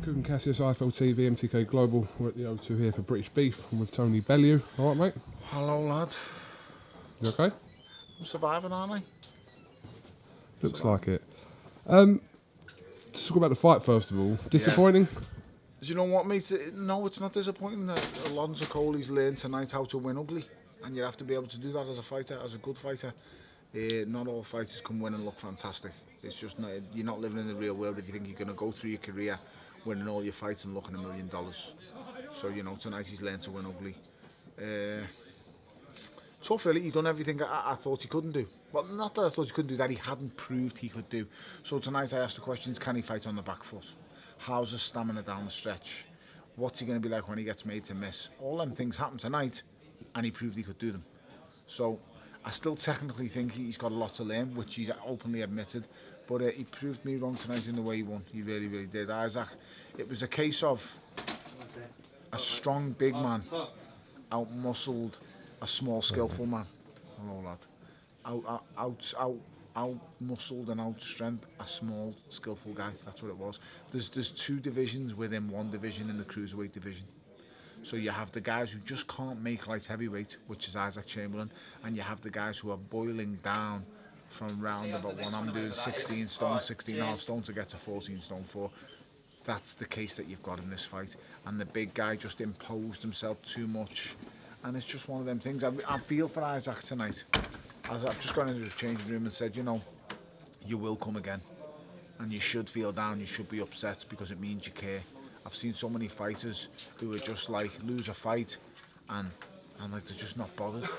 KUGAN, CASSIUS, IFL TV, MTK Global. We're at the O2 here for British Beef. I'm with Tony Bellew. All right, mate? Hello, lad. You okay? I'm surviving, aren't I? Looks like it. Let's talk about the fight first of all. Disappointing? Do you know what, mate? No, it's not disappointing. Alonzo Coley's learned tonight how to win ugly. And you have to be able to do that as a fighter, as a good fighter. Not all fighters can win and look fantastic. It's just not, you're not living in the real world if you think you're going to go through your career winning all your fights and looking $1 million. So, you know, tonight he's learned to win ugly. Tough, really. He's done everything I thought he couldn't do. Well, not that I thought he couldn't do, that he hadn't proved he could do. So tonight I asked the questions, can he fight on the back foot? How's his stamina down the stretch? What's he going to be like when he gets made to miss? All them things happened tonight, and he proved he could do them. So I still technically think he's got a lot to learn, which he's openly admitted. But he proved me wrong tonight in the way he won. He really, really did. Isaac, it was a case of a strong, big man out-muscled a small, skillful man. Hello, lad. Out-muscled and out-strength a small, skillful guy. That's what it was. There's two divisions within one division in the cruiserweight division. So you have the guys who just can't make light heavyweight, which is Isaac Chamberlain, and you have the guys who are boiling down from round about one. I'm doing 16 stone, 16.5 stone to get to 14 stone 4. That's the case that you've got in this fight. And the big guy just imposed himself too much. And it's just one of them things. I feel for Isaac tonight. As I've just gone into his changing room and said, you know, you will come again. And you should feel down, you should be upset because it means you care. I've seen so many fighters who are just like, lose a fight and like they're just not bothered.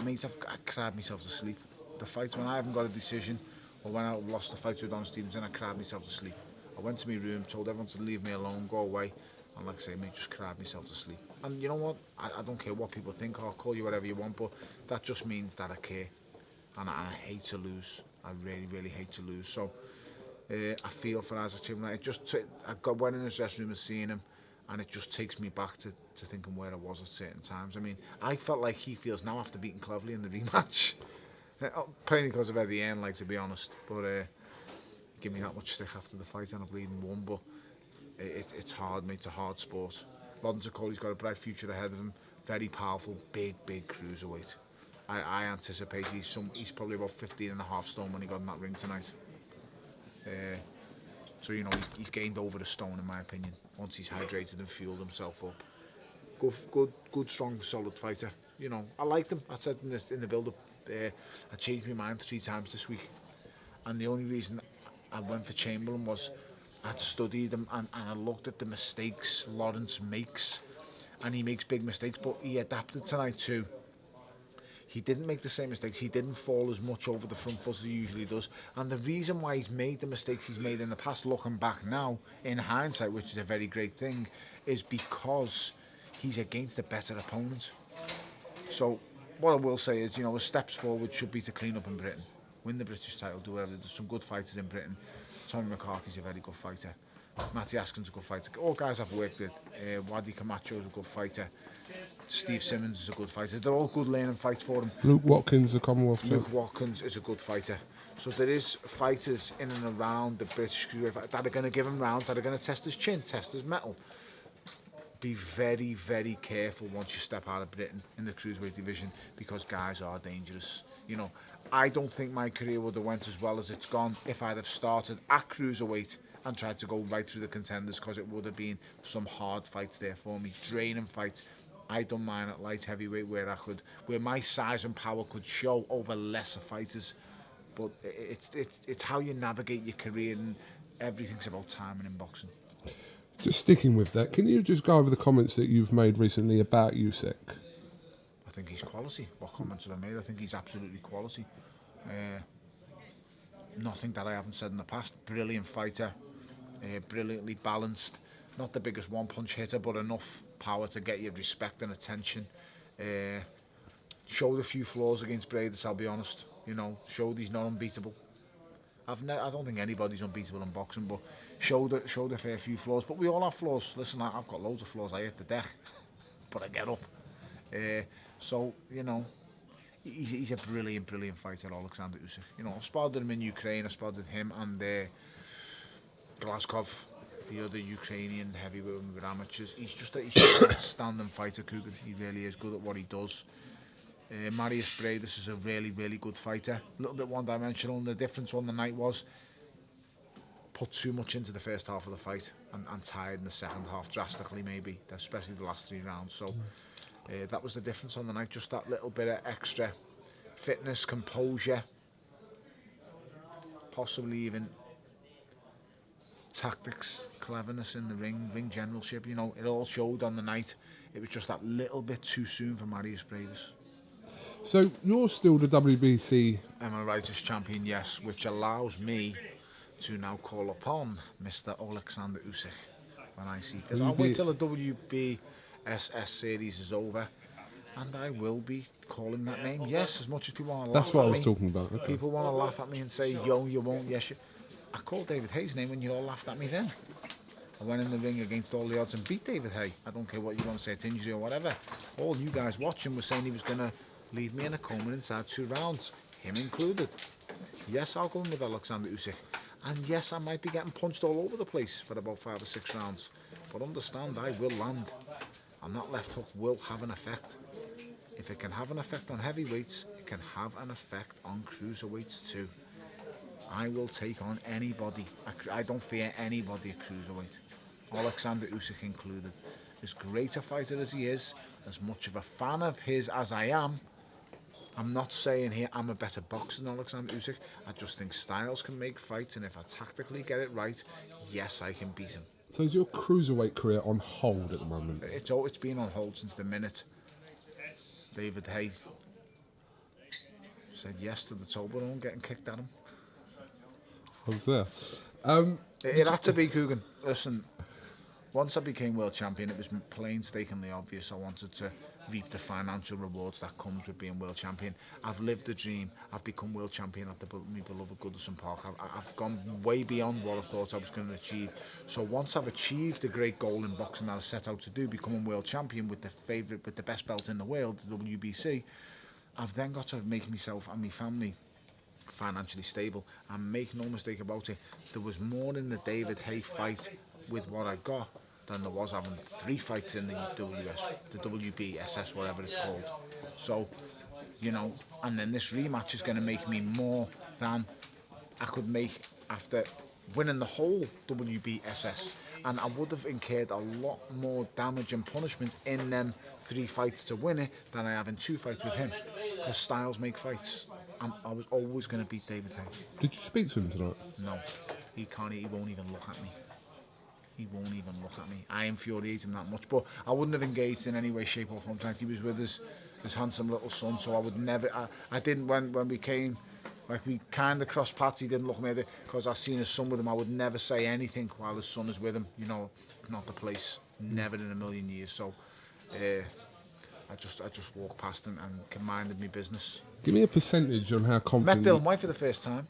Mate, I cried myself to sleep. The fight when I haven't got a decision or when I've lost the fight with Don Stevenson, I cried myself to sleep. I went to my room, told everyone to leave me alone, go away. And like I say, mate, just cried myself to sleep. And you know what? I don't care what people think. I'll call you whatever you want, but that just means that I care. And I hate to lose. I really, really hate to lose. So I feel for Isaac Chamberlain. I went in his dressing room and seen him, and it just takes me back to thinking where I was at certain times. I mean, I felt like he feels now after beating Cleverly in the rematch. Plainly because of Eddie Hearn, like, to be honest. But give me that much stick after the fight and I bleeding won. But it's hard, mate. It's a hard sport. Alonzo Coley's got a bright future ahead of him. Very powerful, big cruiserweight. I anticipate he's probably about 15.5 stone when he got in that ring tonight. So, you know, he's gained over a stone, in my opinion, once he's hydrated and fueled himself up. Good, strong, solid fighter. You know, I liked him. I said in the build-up, I changed my mind 3 times this week. And the only reason I went for Chamberlain was I'd studied him and I looked at the mistakes Lawrence makes. And he makes big mistakes, but he adapted tonight too. He didn't make the same mistakes. He didn't fall as much over the front foot as he usually does. And the reason why he's made the mistakes he's made in the past, looking back now, in hindsight, which is a very great thing, is because he's against a better opponent. So what I will say is, you know, his steps forward should be to clean up in Britain. Win the British title, do whatever. There's some good fighters in Britain. Tommy McCarthy's a very good fighter. Matty Askin's a good fighter. All guys I've worked with. Wadi Camacho's a good fighter. Steve Simmons is a good fighter. They're all good learning fights for him. Luke Watkins, the Commonwealth. Luke Watkins is a good fighter. So there is fighters in and around the British cruiserweight that are going to give him rounds, that are going to test his chin, test his mettle. Be very, very careful once you step out of Britain in the cruiserweight division, because guys are dangerous. You know, I don't think my career would have went as well as it's gone if I'd have started at cruiserweight and tried to go right through the contenders, because it would have been some hard fights there for me, draining fights. I done mine at light heavyweight where my size and power could show over lesser fighters. But it's how you navigate your career, and everything's about timing in boxing. Just sticking with that, can you just go over the comments that you've made recently about Usyk? I think he's quality. What comments have I made? I think he's absolutely quality. Nothing that I haven't said in the past. Brilliant fighter, brilliantly balanced. Not the biggest one-punch hitter, but enough power to get you respect and attention. Showed a few flaws against Bradis, I'll be honest. You know, showed he's not unbeatable. I don't think anybody's unbeatable in boxing, but showed a fair few flaws. But we all have flaws. Listen, I've got loads of flaws. I hit the deck, but I get up. So, you know, he's a brilliant fighter, Oleksandr Usyk. You know, I've sparred with him in Ukraine. I sparred with him and Glasgow. the other Ukrainian heavyweight with amateurs. He's just an outstanding fighter, KUGAN. He really is good at what he does. Marius Bradis is a really, really good fighter. A little bit one-dimensional, and the difference on the night was put too much into the first half of the fight and tired in the second half drastically, maybe, especially the last 3 rounds. So that was the difference on the night, just that little bit of extra fitness, composure, possibly even tactics, cleverness in the ring generalship. You know, it all showed on the night. It was just that little bit too soon for Marius Bradis. So you're still the WBC Emeritus champion, yes, which allows me to now call upon Mr. Oleksandr Usyk when I see fit. I'll wait till the WBSS series is over, and I will be calling that name. Yes, as much as people want to laugh at me. That's what I was talking about. Okay. People want to laugh at me and say, yo, you won't, yes, you. I called David Haye's name when you all laughed at me then. I went in the ring against all the odds and beat David Haye. I don't care what you want to say, it's injury or whatever. All you guys watching were saying he was going to leave me in a coma inside 2 rounds, him included. Yes, I'll go in with Oleksandr Usyk. And yes, I might be getting punched all over the place for about 5 or 6 rounds. But understand, I will land. And that left hook will have an effect. If it can have an effect on heavyweights, it can have an effect on cruiserweights too. I will take on anybody. I don't fear anybody at cruiserweight. Oleksandr Usyk included. As great a fighter as he is, as much of a fan of his as I am, I'm not saying here I'm a better boxer than Oleksandr Usyk. I just think styles can make fights, and if I tactically get it right, yes, I can beat him. So is your cruiserweight career on hold at the moment? It's been on hold since the minute David Haye said yes to the Toblerone getting kicked at him. I was there. It had to be, KUGAN. Listen, once I became world champion, it was painstakingly obvious I wanted to reap the financial rewards that comes with being world champion. I've lived the dream. I've become world champion at my beloved Goodison Park. I've gone way beyond what I thought I was going to achieve. So once I've achieved the great goal in boxing that I set out to do, becoming world champion with the best belt in the world, the WBC, I've then got to make myself and my family financially stable. And make no mistake about it, there was more in the David Haye fight with what I got than there was having 3 fights in the WBSS, whatever it's called. So, you know, and then this rematch is going to make me more than I could make after winning the whole WBSS. And I would have incurred a lot more damage and punishment in them 3 fights to win it than I have in 2 fights with him. Because styles make fights. I was always going to beat David Haye. Did you speak to him tonight? No, he can't. He won't even look at me. He won't even look at me. I infuriate him that much, but I wouldn't have engaged in any way, shape or form tonight. He was with his handsome little son, so I would never. I didn't when we came, like we kind of crossed paths. He didn't look at me because I seen his son with him. I would never say anything while his son is with him. You know, not the place. Never in a million years. So, I just walked past him and minded my business. Give me a percentage on how confident. Met Dylan Whyte for the first time.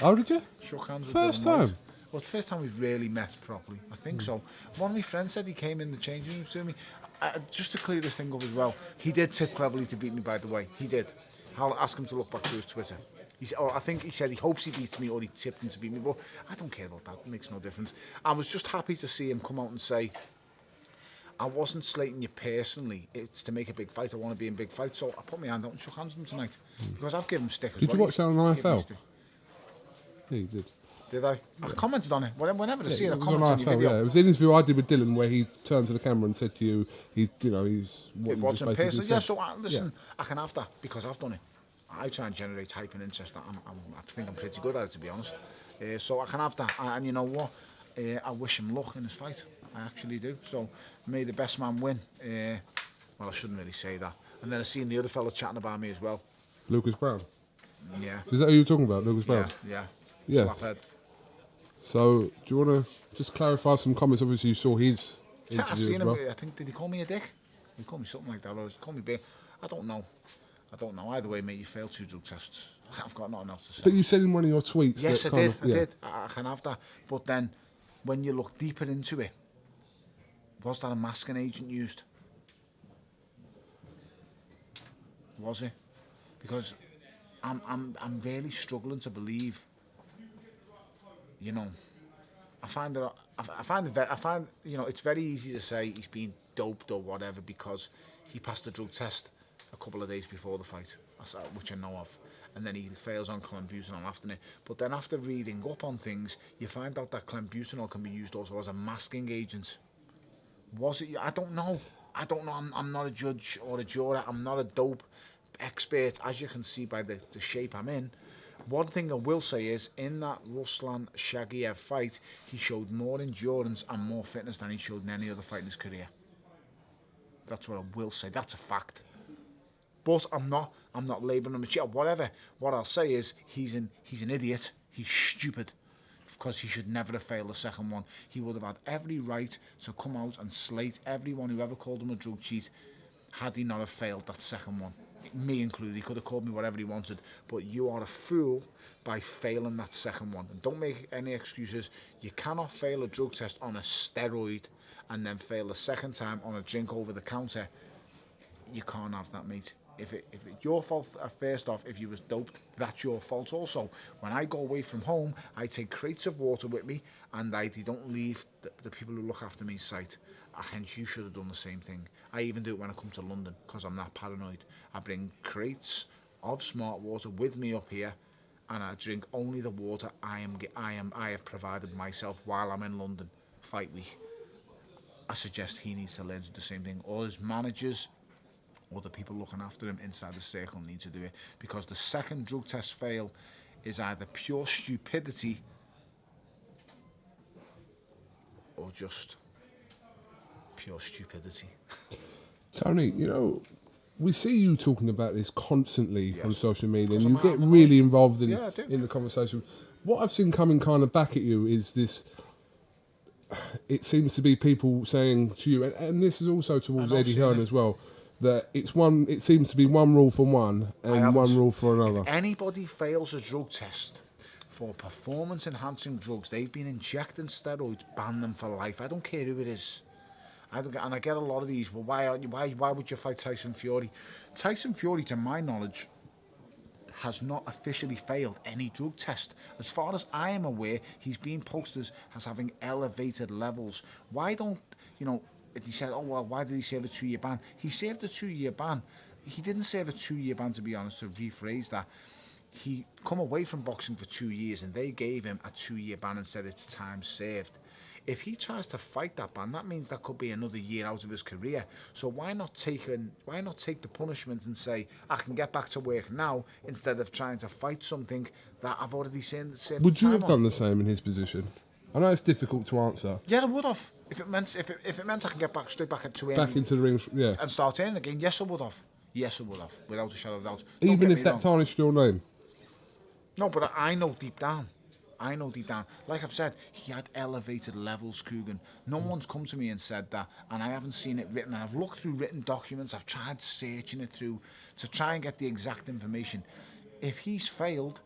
Oh, did you? Shook hands with First Dylan time? Whyte. Well, it's the first time we've really met properly. I think so. One of my friends said he came in the changing room to me. Just to clear this thing up as well, he did tip cleverly to beat me, by the way. He did. I'll ask him to look back through his Twitter. I think he said he hopes he beats me or he tipped him to beat me, but I don't care about that. It makes no difference. I was just happy to see him come out and say, I wasn't slating you personally. It's to make a big fight. I want to be in big fights. So I put my hand out and shook hands with him tonight. Because I've given him stick as well. Did you watch that on IFL? Yeah, you did. Did I? Yeah. I commented on it. Whenever I see it, I was comment on your video. Yeah, it was an interview I did with Dylan where he turned to the camera and said to you, he's what you watching personally. Yeah, so listen, yeah. I can have that because I've done it. I try and generate hype and interest. I think I'm pretty good at it, to be honest. So I can have that. And you know what? I wish him luck in his fight. I actually do. So may the best man win. Well, I shouldn't really say that. And then I seen the other fellow chatting about me as well. Lucas Brown. Yeah. Is that who you're talking about, Lucas Brown? Yeah. Slaphead. So, do you want to just clarify some comments? Obviously, you saw his interview. Yeah, I seen him. Well. I think, did he call me a dick? He called me something like that, or he called me big. I don't know. Either way, mate, you failed 2 drug tests. I've got nothing else to say. But you said in one of your tweets. Yes, that I did. I did. I can have that. But then, when you look deeper into it, was that a masking agent used? Was it? Because I'm really struggling to believe, you know, I find it's very easy to say he's been doped or whatever because he passed the drug test a couple of days before the fight, which I know of, and then he fails on clenbuterol after it. But then after reading up on things, you find out that clenbuterol can be used also as a masking agent. Was it? I don't know. I'm not a judge or a juror. I'm not a dope expert, as you can see by the shape I'm in. One thing I will say is, in that Ruslan Shagiev fight, he showed more endurance and more fitness than he showed in any other fight in his career. That's what I will say. That's a fact. But I'm not labelling him a cheat or whatever. What I'll say is, he's an idiot. He's stupid. Because he should never have failed the second one. He would have had every right to come out and slate everyone who ever called him a drug cheat had he not have failed that second one. Me included. He could have called me whatever he wanted. But you are a fool by failing that second one. And don't make any excuses. You cannot fail a drug test on a steroid and then fail the second time on a drink over the counter. You can't have that, mate. If it's your fault, first off, if you was doped, that's your fault also. When I go away from home, I take crates of water with me, and they don't leave the people who look after me's sight. Hence, you should have done the same thing. I even do it when I come to London, because I'm that paranoid. I bring crates of smart water with me up here, and I drink only the water I have provided myself while I'm in London, fight week. I suggest he needs to learn to do the same thing. All his managers, or the people looking after him inside the circle need to do it, because the second drug test fail is either pure stupidity or just pure stupidity. Tony, we see you talking about this constantly on social media, and Because you get really involved in the conversation. What I've seen coming kind of back at you is this. It seems to be people saying to you, and this is also towards Eddie Hearn as well, that it seems to be one rule for one and one rule for another. If anybody fails a drug test for performance-enhancing drugs, they've been injecting steroids, ban them for life. I don't care who it is. I get a lot of these. Well, why would you fight Tyson Fury? Tyson Fury, to my knowledge, has not officially failed any drug test. As far as I am aware, he's been posted as having elevated levels. Why don't, he said, oh, well, why did he serve a 2-year ban? He served a 2-year ban. He didn't serve a 2-year ban, to be honest, to rephrase that. He come away from boxing for 2 years, and they gave him a 2-year ban and said it's time served. If he tries to fight that ban, that means that could be another year out of his career. So why not take the punishment and say, I can get back to work now, instead of trying to fight something that I've already served the time on? Would you have done the same in his position? I know it's difficult to answer. Yeah, I would have. If it meant I can get straight back into the ring, yeah, and start in again, yes, I would have. Yes, I would have, without a shadow of doubt. Even if that tarnished your name. No, but I know deep down. Like I've said, he had elevated levels, KUGAN. No one's come to me and said that, and I haven't seen it written. I've looked through written documents. I've tried searching it through to try and get the exact information. If he's failed,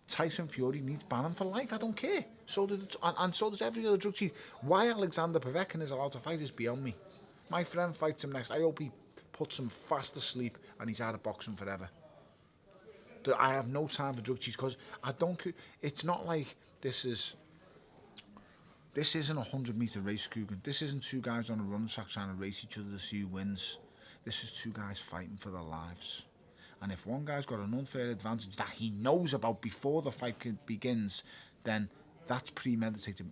Tyson Fury needs banning for life. I don't care. So does every other drug cheat. Why Oleksandr Povetkin is allowed to fight is beyond me. My friend fights him next. I hope he puts him fast to sleep and he's out of boxing forever. I have no time for drug cheats, because it's not like this isn't a 100-meter race, KUGAN. This isn't two guys on a run track trying to race each other to see who wins. This is two guys fighting for their lives. And if one guy's got an unfair advantage that he knows about before the fight begins, then that's premeditated.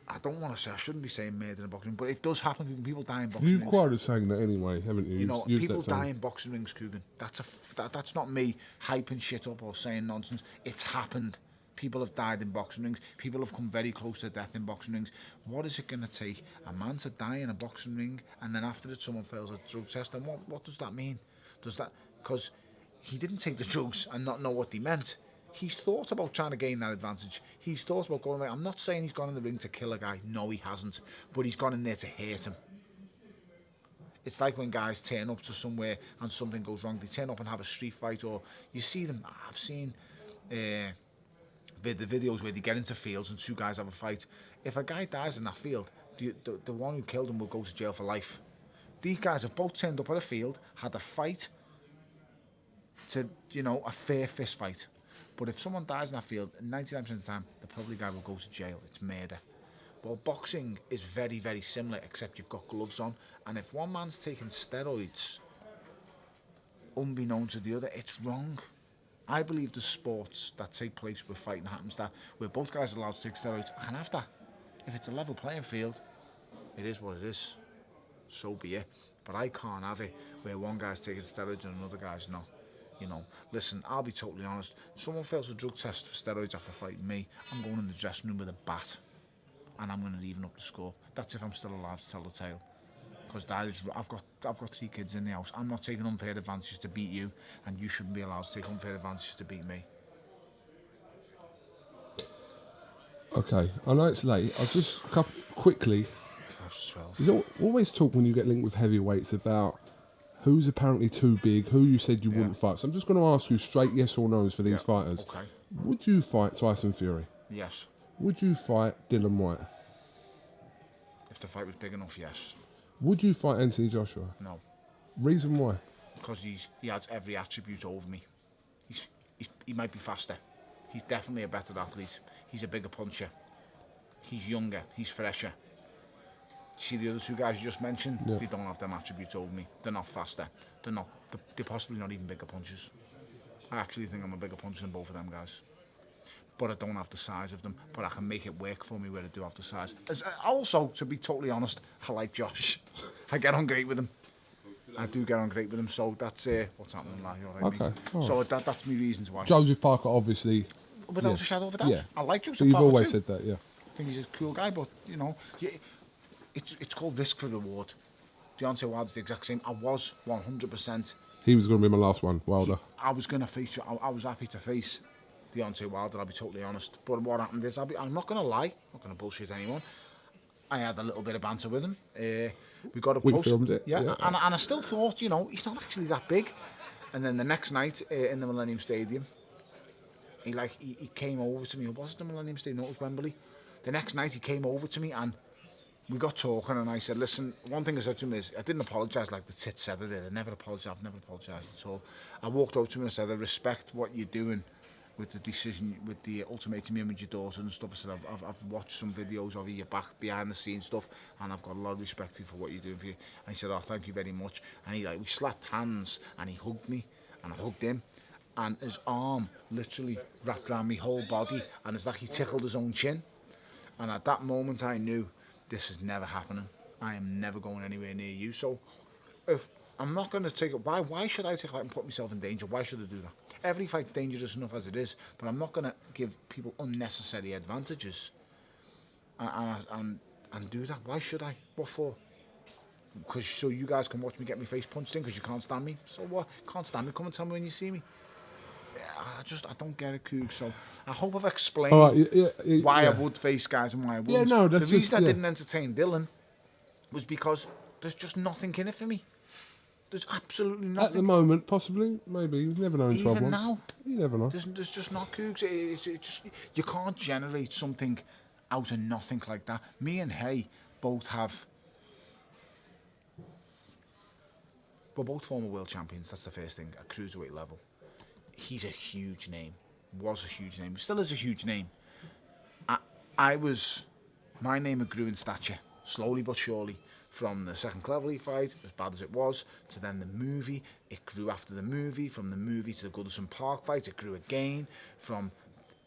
I don't want to say, I shouldn't be saying murder in boxing, but it does happen. People die in boxing rings. You've quoted saying that anyway, haven't you? People die in boxing rings, KUGAN. That's not me hyping shit up or saying nonsense. It's happened. People have died in boxing rings. People have come very close to death in boxing rings. What is it going to take a man to die in a boxing ring, and then after it someone fails a drug test? And what does that mean? Because he didn't take the drugs and not know what they meant. He's thought about trying to gain that advantage. He's thought about going there. I'm not saying he's gone in the ring to kill a guy. No, he hasn't. But he's gone in there to hurt him. It's like when guys turn up to somewhere and something goes wrong. They turn up and have a street fight, or you see them. I've seen the videos where they get into fields and two guys have a fight. If a guy dies in that field, the one who killed him will go to jail for life. These guys have both turned up at a field, had a fight to, a fair fist fight. But if someone dies in that field, 99% of the time, the probably guy will go to jail. It's murder. Well, boxing is very, very similar, except you've got gloves on. And if one man's taking steroids, unbeknown to the other, it's wrong. I believe the sports that take place where fighting happens, that where both guys are allowed to take steroids, I can have that. If it's a level playing field, it is what it is. So be it. But I can't have it where one guy's taking steroids and another guy's not. You know, listen, I'll be totally honest. If someone fails a drug test for steroids after fighting me, I'm going in the dressing room with a bat and I'm going to even up the score. That's if I'm still alive to tell the tale. Because I've got 3 kids in the house. I'm not taking unfair advantages to beat you, and you shouldn't be allowed to take unfair advantages to beat me. Okay, I know it's late. I'll just quickly. 12. There's always talk when you get linked with heavyweights about who's apparently too big, who you said you wouldn't fight. So I'm just going to ask you straight yes or no's for these fighters. Okay. Would you fight Tyson Fury? Yes. Would you fight Dylan Whyte? If the fight was big enough, yes. Would you fight Anthony Joshua? No. Reason why? Because he has every attribute over me. He might be faster. He's definitely a better athlete. He's a bigger puncher. He's younger. He's fresher. See the other 2 guys you just mentioned? Yeah. They don't have them attributes over me. They're not faster. They're possibly not even bigger punchers. I actually think I'm a bigger puncher than both of them guys. But I don't have the size of them. But I can make it work for me where I do have the size. Also, to be totally honest, I like Josh. I get on great with him. I do get on great with him. So that's what's happening like. Okay. So that's my reasons why. Joseph Parker, obviously. Without a shadow of a doubt. Yeah. I like Joseph Parker. You've always too. said that, yeah. I think he's a cool guy, but you know, it's called risk for reward. Deontay Wilder's the exact same. I was 100%. He was going to be my last one, Wilder. I was going to face you. I was happy to face Deontay Wilder, I'll be totally honest. But what happened is, I'm not going to lie. I'm not going to bullshit anyone. I had a little bit of banter with him. We got up close. We filmed it. Yeah. And I still thought, you know, he's not actually that big. And then the next night in the Millennium Stadium, he came over to me. Was it the Millennium Stadium? No, it was Wembley. The next night he came over to me and we got talking, and I said, listen, one thing I said to him is, I didn't apologise like the tit said I did. I've never apologised at all. I walked over to him and said, I respect what you're doing with the decision, with the ultimatum with your daughter and stuff. I said, I've watched some videos of you back behind the scenes stuff, and I've got a lot of respect for what you're doing for you. And he said, oh, thank you very much. And we slapped hands, and he hugged me, and I hugged him. And his arm literally wrapped around my whole body, and it's like he tickled his own chin. And at that moment, I knew this is never happening. I am never going anywhere near you. So, if I'm not going to take it, why should I take it and put myself in danger? Why should I do that? Every fight's dangerous enough as it is, but I'm not going to give people unnecessary advantages and do that. Why should I? What for? Because so you guys can watch me get my face punched in because you can't stand me. So what? Can't stand me? Come and tell me when you see me. I don't get it, Coog. So I hope I've explained why I would face guys and why I wouldn't. Yeah, no, the reason I didn't entertain Dylan was because there's just nothing in it for me. There's absolutely nothing. At the moment, possibly, maybe. You never know in 12 months. Even now. You never know. There's just not, Cougs. You can't generate something out of nothing like that. Me and Haye both have... We're both former world champions, that's the first thing, at cruiserweight level. He's a huge name. Was a huge name. Still is a huge name. My name grew in stature, slowly but surely. From the second Cleverly fight, as bad as it was, to then the movie. It grew after the movie. From the movie to the Goodison Park fight, it grew again. From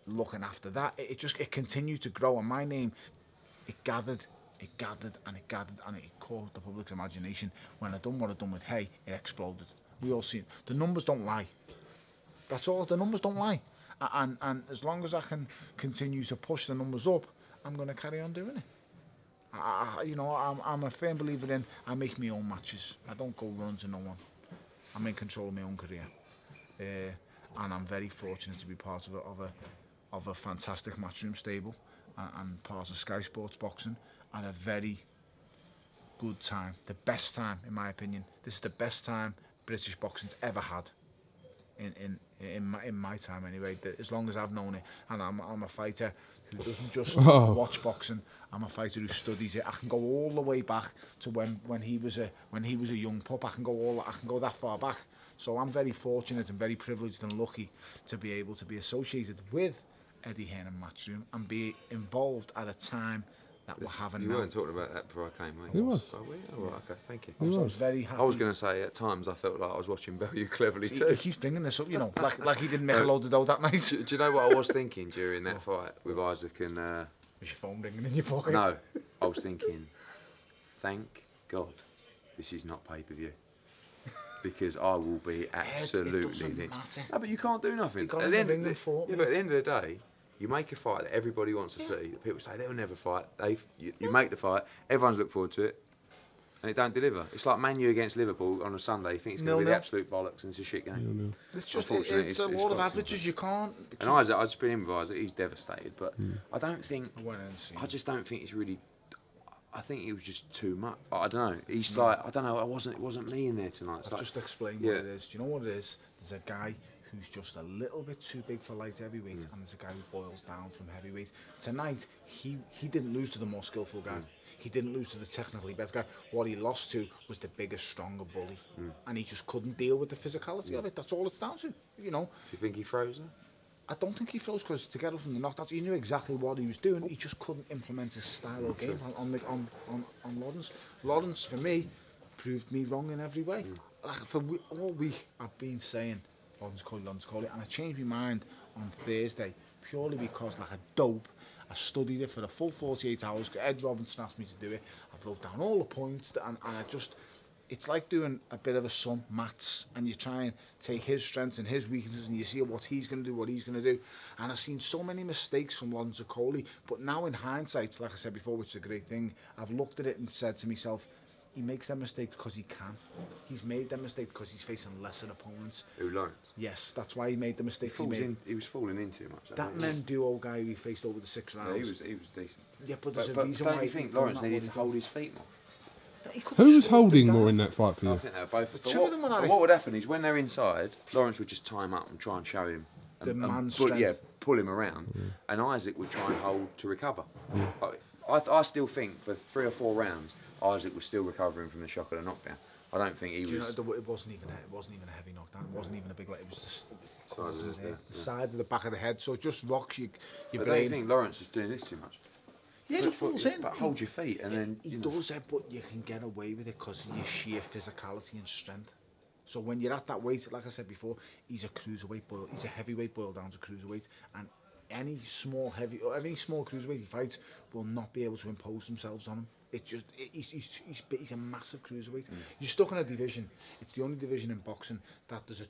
looking after that, it continued to grow. And my name, it gathered, and it caught the public's imagination. When I done what I done with Haye, it exploded. We all see it. The numbers don't lie. That's all. The numbers don't lie. And as long as I can continue to push the numbers up, I'm going to carry on doing it. I'm a firm believer in I make my own matches. I don't go run to no one. I'm in control of my own career, and I'm very fortunate to be part of a fantastic matchroom stable and part of Sky Sports Boxing at a very good time, the best time in my opinion. This is the best time British boxing's ever had. In my time anyway, as long as I've known it, and I'm a fighter who doesn't just watch boxing. I'm a fighter who studies it. I can go all the way back to when he was a young pup. I can go that far back. So I'm very fortunate and very privileged and lucky to be able to be associated with Eddie Hearn and Matchroom and be involved at a time that we're having You now. weren't talking about that before I came, mate. He was. Oh, really? Oh, right, okay, thank you. I was very happy. I was going to say, at times, I felt like I was watching Bellew cleverly He too. keeps bringing this up, you know, like he didn't make a load of dough that night. Do you know what I was thinking during that fight with Usyk and... Was your phone ringing in your pocket? No, I was thinking, thank God this is not pay-per-view. Because I will be absolutely... It doesn't matter. No, but you can't do nothing. But At the at the end of the day, you make a fight that everybody wants to see. People say they'll never fight. You make the fight, everyone's looked forward to it, and it don't deliver. It's like Man U against Liverpool on a Sunday. You think it's going to be the absolute bollocks and it's a shit game. It's just it's a lot of averages. You can't. And Isaac, I just been in with Isaac. He's devastated, but I don't think. I just don't think it's really. I think it was just too much. I don't know. He's like, I don't know. It wasn't me in there tonight. I'll just explain what it is. Do you know what it is? There's a guy who's just a little bit too big for light heavyweight, and there's a guy who boils down from heavyweight. Tonight, he didn't lose to the more skillful guy. He didn't lose to the technically better guy. What he lost to was the bigger, stronger bully, and he just couldn't deal with the physicality of it. That's all it's down to, you know. Do you think he froze her? I don't think he froze because to get up from the knockouts, he knew exactly what he was doing. He just couldn't implement his style or game on Lawrence. Lawrence, for me, proved me wrong in every way. Like for all week, I've been saying Lawrence Okolie, and I changed my mind on Thursday purely because, like a dope, I studied it for the full 48 hours. Ed Robinson asked me to do it. I wrote down all the points, and I just... It's like doing a bit of a sum, maths, and you try and take his strengths and his weaknesses and you see what he's going to do, what he's going to do. And I've seen so many mistakes from Lawrence Okolie, but now in hindsight, like I said before, which is a great thing, I've looked at it and said to myself, he makes them mistakes because he can. He's made them mistakes because he's facing lesser opponents. Who, Lawrence? Yes, that's why he made the mistakes he made. He was falling in too much. That men duo guy who he faced over the 6 rounds. Yeah, he was decent. Yeah, but there's a reason don't why you think Lawrence needed to hold his feet more? Who was holding more in that fight for you? I think they were both. But two of them were at it. What would happen is when they're inside, Lawrence would just tie him up and try and show him. Pull him around. And Isaac would try and hold to recover. I still think for 3 or 4 rounds, Isaac was still recovering from the shock of the knockdown. I don't think he was. You know, it wasn't even a heavy knockdown. It wasn't even a big. It was just the side of the back of the head. So it just rocks your brain. Don't you think Lawrence was doing this too much? Yeah, he falls in. But hold your feet and then... He does it, but you can get away with it because of your sheer physicality and strength. So when you're at that weight, like I said before, he's a cruiserweight boil. He's a heavyweight boiled down to cruiserweight. And any small cruiserweight he fights will not be able to impose themselves on him. It's just, he's a massive cruiserweight. You're stuck in a division. It's the only division in boxing that there's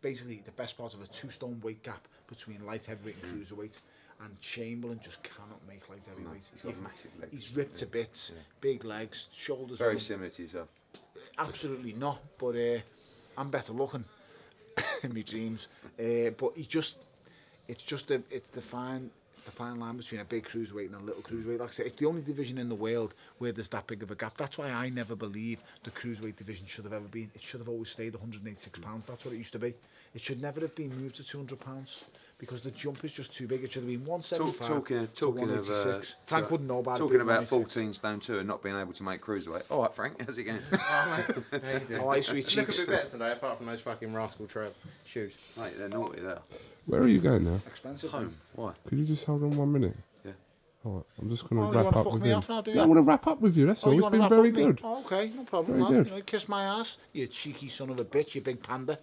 basically the best part of a 2-stone weight gap between light heavyweight and cruiserweight. And Chamberlain just cannot make light heavyweight. He's got massive legs. He's ripped to bits, big legs, shoulders. Very similar to yourself. Absolutely not, but I'm better looking in my dreams. But it's the fine line between a big cruiserweight and a little cruiserweight. Like I say, it's the only division in the world where there's that big of a gap. That's why I never believe the cruiserweight division should have ever been. It should have always stayed 186 pounds. That's what it used to be. It should never have been moved to 200 pounds. Because the jump is just too big. It should have been 175 talking to 186. Frank wouldn't know about it. Talking about 14 stone 2 and not being able to make cruiserweight. All right, Frank, how's it going? How you doing? Oh, sweet cheeks. Look a bit better today, apart from those fucking rascal shoes. Mate, they're naughty there. Where are you going now? Expensive. Home. Why? Could you just hold on 1 minute? Yeah. All right, I'm just going to you wrap want to up fuck with me you. off now, do you? Yeah, I want to wrap up with you, that's all. You It's want to been wrap very up with me? good. Oh, okay, no problem. Very Man. good. You know, kiss my ass, you cheeky son of a bitch, you big panda.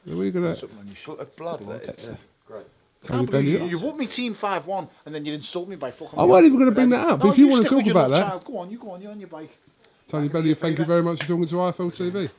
Where are you going to... Something on your Blood, that is. Yeah. Great. Tony Bellew? You whooped me team 5-1 and then you insult me by fucking... I wasn't even going to bring that up. No, If you want to stick with talk your about love that... child. Go on, you're on your bike. Tony Bellew, thank you very much for talking to IFL TV.